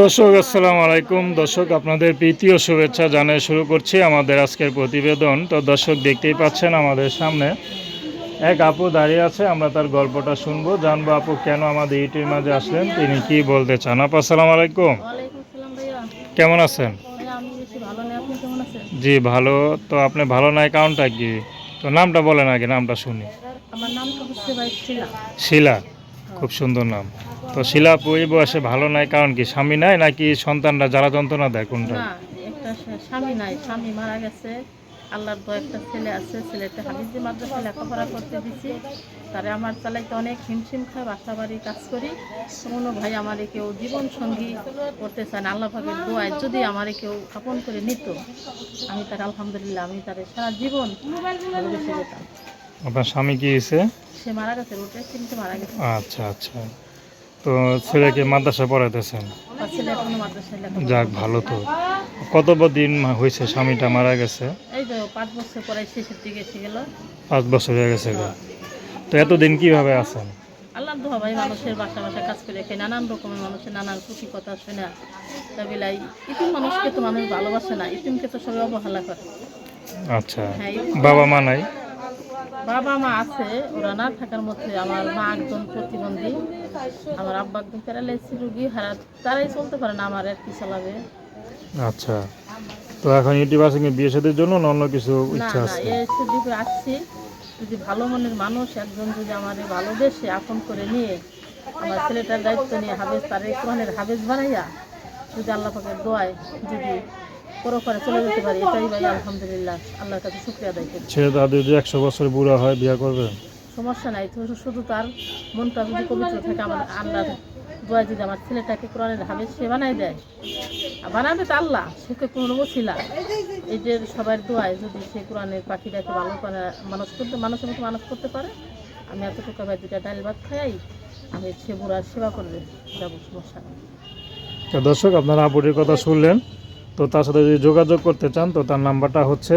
দর্শক আসসালামু আলাইকুম। দর্শক আপনাদের প্রীতি ও শুভেচ্ছা জানিয়ে শুরু করছি আমাদের আজকের প্রতিবেদন। তো দর্শক দেখতেই পাচ্ছেন আমাদের সামনে এক আপু দাঁড়িয়ে আছে, আমরা তার গল্পটা শুনবো, জানবো আপু কেন আমাদের ইউটিউবের মাঝে আসলেন, তিনি কি বলতে চান। আপু আসসালামু আলাইকুম, ওয়ালাইকুম আসসালাম ভাইয়া। কেমন আছেন? ভাইয়া আমি বেশি ভালো নেই, আপনি কেমন আছেন? জি ভালো। তো আপনি ভালো নাই কারণটা কি? তো নামটা বলেন আগে, নামটা শুনি। আমার নামটা হচ্ছে ভাই শিলা। শিলা, হ্যাঁ। খুব সুন্দর নাম। তো শিলা আপু এই বয়সে ভালো নাই কারণ কি? স্বামী নাই নাকি সন্তানরা জ্বালা যন্ত্রণা দেয়, কোনটা? না, একটা স্বামী নাই, স্বামী মারা গেছে। আল্লাহর দয় একটা ছেলে আছে, ছেলেটা হাফিজি মাদ্রাসায় লেখাপড়া করতে দিছি। তারে আমার চালাইতে অনেক হিমশিম খায়, বাসা বাড়ি কাজ করি। কোনো ভাই আমারে কেউ জীবন সঙ্গী করতে চায় না। আল্লাহ পাকের দোয়ায় যদি আমারে কেউ আপন করে নিত, আমি তার আলহামদুলিল্লাহ, আমি তারে সারা জীবন ভালোবেসে যেতাম। আপনার স্বামী কি হয়েছে? সে মারা গেছে, রোড অ্যাক্সিডেন্টে মারা গেছে। আচ্ছা আচ্ছা। তো ছেলেকে মাদ্রাসা পড়াইতেছেন? আর ছেলে এখনো মাদ্রাসায় লেখাপড়া যাক করতেছে। ভালো। তো কত দিন হয়েছে স্বামীটা মারা গেছে? এই তো 5 বছর পরে শেষের দিকে এসে গেল। 5 বছর হয়ে গেছে গা। তো এতদিন কিভাবে আছেন? আল্লাহর দোয়া ভাই, মানুষের বাসা বাসা কাজ করে খাই, নানান রকমের মানুষের নানান খুশি কথা শোনা। তাবিলাই ইতিম মানুষকে তো মানুষ ভালোবাসে না, ইতিমকে তো সবাই অবহেলা করে। আচ্ছা। হ্যাঁ, বাবা মা নাই? বাবা মা আছে, ওরা না থাকার মধ্যে আমার মা একজন প্রতিবন্ধী, আমার আব্বা একজন প্যারালাইসিস রোগী, হারা তারাই চলতে পারে না, আমার আর কি চালাবে। আচ্ছা। তো এখন ইউটিউব আছে কি বিয়ে শাদীর জন্য না অন্য কিছু না ইচ্ছা না, আছে? এই সুযোগে আসছি, যদি ভালো মনের মানুষ একজন যদি আমাদের ভালোবেসে আপন করে নিয়ে আমার ছেলেটার দায়িত্ব নিয়ে হাফেজ, তার কোরআনের হাফেজ বানাইয়া যদি আল্লাহ পাকের দোয়ায় যদি পরপারে চলে যেতে পারি, এটাই ভাই আলহামদুলিল্লাহ, আল্লাহর কাছে শুকরিয়া আদায় করি। ছেলে দাদু যদি 100 বছর বুড়া হয় বিয়ে করবেন? সমস্যা নাই, তো শুধু তার মনটা যদি পবিত্র থাকে, আমার আল্লাহর দোয়ায় যদি আমার ছেলেটাকে কোরআনের হাফেজ সে বানাই দেয়, আর বানাবে তো আল্লাহ, সে কোনো ছিল এই যে সবার দোয়ায় যদি সে কোরআনের পাখিটাকে ভালো করে মানুষের মতো মানুষ করতে পারে, আমি এতটুকু ভাই 2টা ডাল ভাত খাই, আমি সে বুড়ার সেবা করলে যাবো, সমস্যা নেই। তো দর্শক আপনারা আপুটির কথা শুনলেন। তো তার সাথে যদি যোগাযোগ করতে চান তো তার নাম্বারটা হচ্ছে,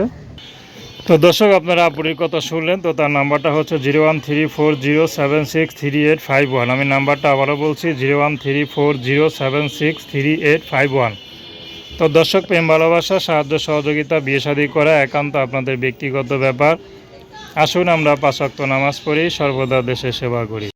তো দর্শক আপনারা আপুরির কথা শুনলেন। তো তার নাম্বারটা হচ্ছে 01340763851। আমি নাম্বারটা আবারও বলছি 01340763851। তো দর্শক প্রেম ভালোবাসা সাহায্য সহযোগিতা বিয়ে শাদী করা একান্ত আপনাদের ব্যক্তিগত ব্যাপার। আসুন আমরা 5 ওয়াক্ত নামাজ পড়ি, সর্বদা দেশের সেবা করি।